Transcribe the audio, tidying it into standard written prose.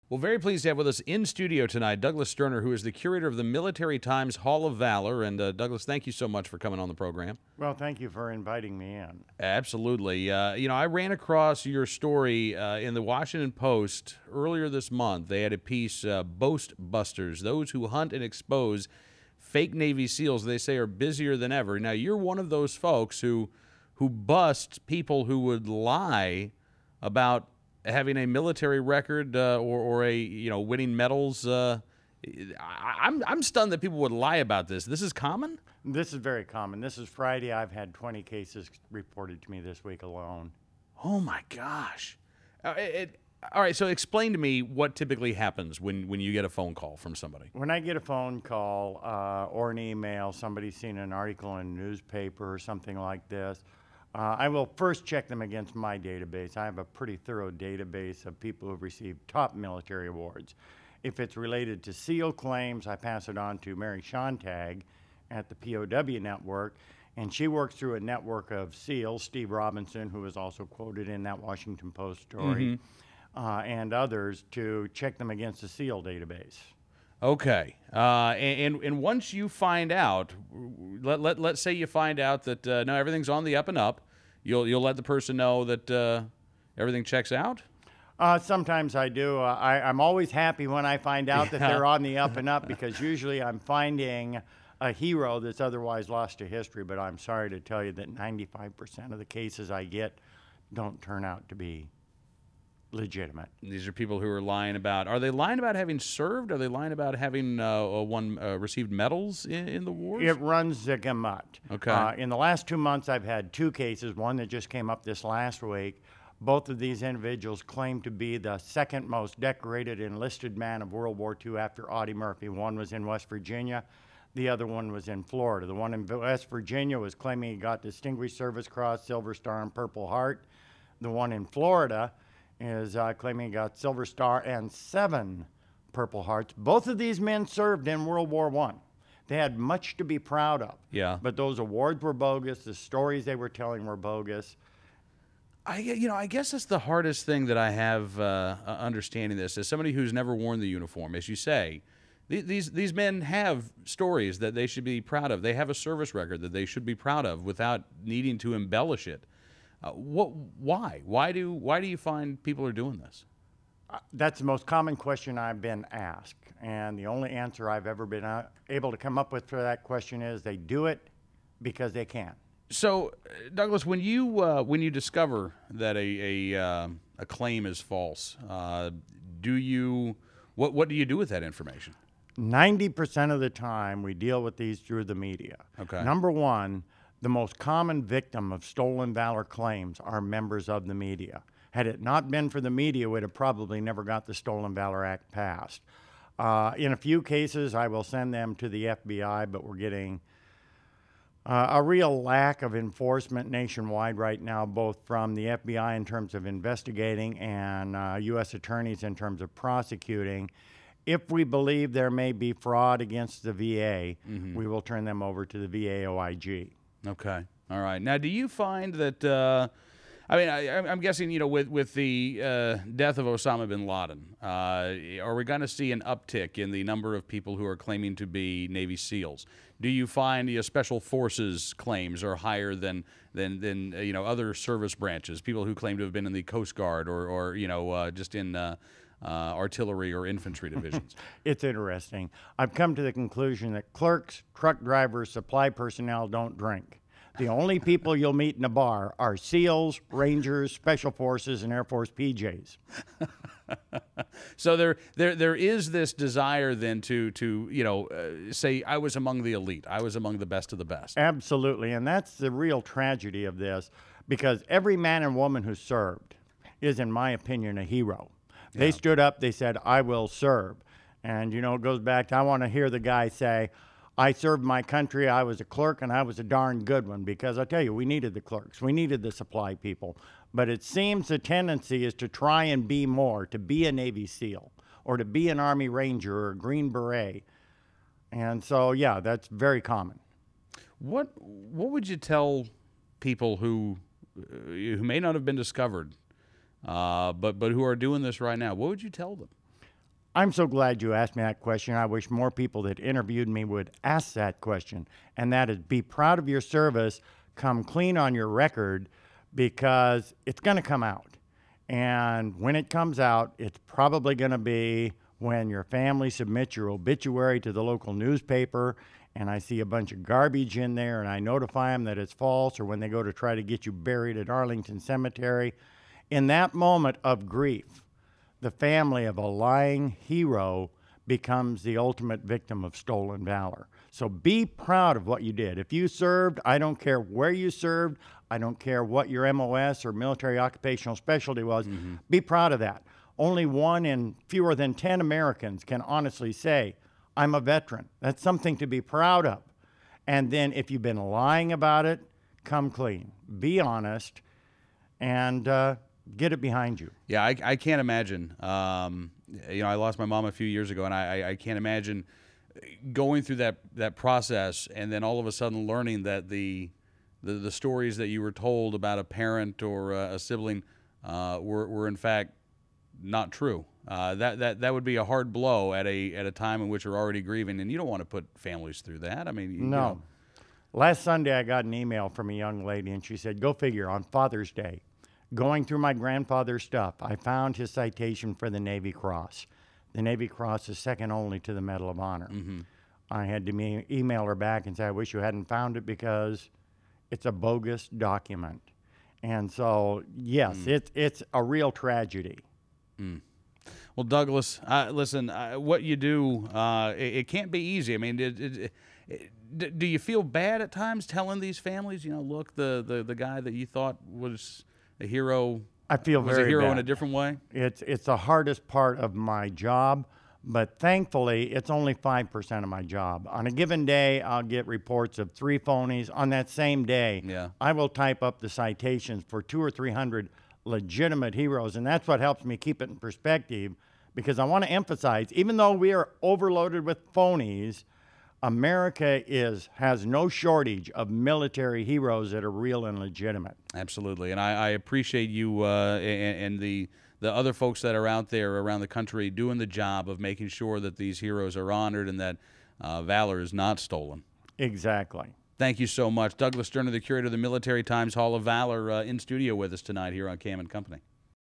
Well, very pleased to have with us in studio tonight Douglas Sterner, who is the curator of the Military Times Hall of Valor. And Douglas, thank you so much for coming on the program. Well, thank you for inviting me in. Absolutely. I ran across your story in the Washington Post earlier this month. They had a piece, Boast-Busters, those who hunt and expose fake Navy SEALs, they say, are busier than ever. Now, you're one of those folks who bust people who would lie about having a military record or winning medals. I'm stunned that people would lie about this. This is common? This is very common. This is Friday. I've had 20 cases reported to me this week alone. Oh, my gosh. All right, so explain to me what typically happens when you get a phone call from somebody. When I get a phone call or an email, somebody's seen an article in a newspaper or something like this, I will first check them against my database. I have a pretty thorough database of people who've received top military awards. If it's related to SEAL claims, I pass it on to Mary Shontag at the POW Network, and she works through a network of SEALs, Steve Robinson, who was also quoted in that Washington Post story, and others, to check them against the SEAL database. Okay, and once you find out, let's say you find out that no, everything's on the up and up, you'll let the person know that everything checks out? Sometimes I do. I'm always happy when I find out that they're on the up and up, because usually I'm finding a hero that's otherwise lost to history. But I'm sorry to tell you that 95% of the cases I get don't turn out to be legitimate. These are people who are lying about. Are they lying about having served? Are they lying about having received medals in the wars? It runs the gamut. Okay. In the last 2 months, I've had 2 cases. One that just came up this last week. Both of these individuals claim to be the second most decorated enlisted man of World War II after Audie Murphy. One was in West Virginia. The other one was in Florida. The one in West Virginia was claiming he got Distinguished Service Cross, Silver Star, and Purple Heart. The one in Florida is claiming he got Silver Star and 7 Purple Hearts. Both of these men served in World War I. They had much to be proud of. Yeah. But those awards were bogus. The stories they were telling were bogus. I guess that's the hardest thing that I have understanding this. As somebody who's never worn the uniform, as you say, these men have stories that they should be proud of. They have a service record that they should be proud of without needing to embellish it. Why? Why do you find people are doing this? That's the most common question I've been asked, and the only answer I've ever been able to come up with for that question is they do it because they can. So, Douglas, when you discover that a claim is false, what do you do with that information? 90% of the time, we deal with these through the media. Okay. Number one, the most common victim of stolen valor claims are members of the media. Had it not been for the media, we'd have probably never got the Stolen Valor Act passed. In a few cases, I will send them to the FBI, but we're getting a real lack of enforcement nationwide right now, both from the FBI in terms of investigating and U.S. attorneys in terms of prosecuting. If we believe there may be fraud against the VA, we will turn them over to the VA OIG. Okay. All right. Now, do you find that, I'm guessing, with the death of Osama bin Laden, are we going to see an uptick in the number of people who are claiming to be Navy SEALs? Do you find Special Forces claims are higher than other service branches, people who claim to have been in the Coast Guard or just in artillery or infantry divisions? It's interesting. I've come to the conclusion that clerks, truck drivers, supply personnel don't drink. The only people you'll meet in a bar are SEALs, Rangers, Special Forces, and Air Force PJs. So there is this desire then to say I was among the elite, I was among the best of the best. Absolutely, and that's the real tragedy of this, because every man and woman who served is, in my opinion, a hero. They stood up, they said, I will serve. And, it goes back to, I want to hear the guy say, I served my country, I was a clerk, and I was a darn good one. Because I tell you, we needed the clerks, we needed the supply people. But it seems the tendency is to try and be more, to be a Navy SEAL, or to be an Army Ranger or a Green Beret. And so, yeah, that's very common. What would you tell people who may not have been discovered, but who are doing this right now? What would you tell them? I'm so glad you asked me that question. I wish more people that interviewed me would ask that question, and that is be proud of your service, come clean on your record, because it's going to come out. And when it comes out, it's probably going to be when your family submits your obituary to the local newspaper, and I see a bunch of garbage in there, and I notify them that it's false, or when they go to try to get you buried at Arlington Cemetery. In that moment of grief, the family of a lying hero becomes the ultimate victim of stolen valor. So be proud of what you did. If you served, I don't care where you served, I don't care what your MOS or military occupational specialty was, be proud of that. Only 1 in fewer than 10 Americans can honestly say, I'm a veteran. That's something to be proud of. And then if you've been lying about it, come clean. Be honest, and get it behind you. Yeah, I can't imagine. You know, I lost my mom a few years ago, and I can't imagine going through that process and then all of a sudden learning that the stories that you were told about a parent or a sibling were in fact not true. That would be a hard blow at a time in which you're already grieving, and you don't want to put families through that. I mean, No. You know. Last Sunday, I got an email from a young lady, and she said, go figure, on Father's Day, going through my grandfather's stuff, I found his citation for the Navy Cross. The Navy Cross is second only to the Medal of Honor. I had to email her back and say, I wish you hadn't found it because it's a bogus document. And so, yes, it's a real tragedy. Well, Douglas, listen, what you do, it can't be easy. I mean, do you feel bad at times telling these families, you know, look, the guy that you thought was a hero, I feel was very a hero bad. in a different way? It's the hardest part of my job, but thankfully, it's only 5% of my job. On a given day, I'll get reports of 3 phonies. On that same day, I will type up the citations for 200 or 300 legitimate heroes, and that's what helps me keep it in perspective, because I want to emphasize, even though we are overloaded with phonies, America has no shortage of military heroes that are real and legitimate. Absolutely, and I appreciate you and the other folks that are out there around the country doing the job of making sure that these heroes are honored and that valor is not stolen. Exactly. Thank you so much. Douglas Sterner, the curator of the Military Times Hall of Valor, in studio with us tonight here on Cam & Company.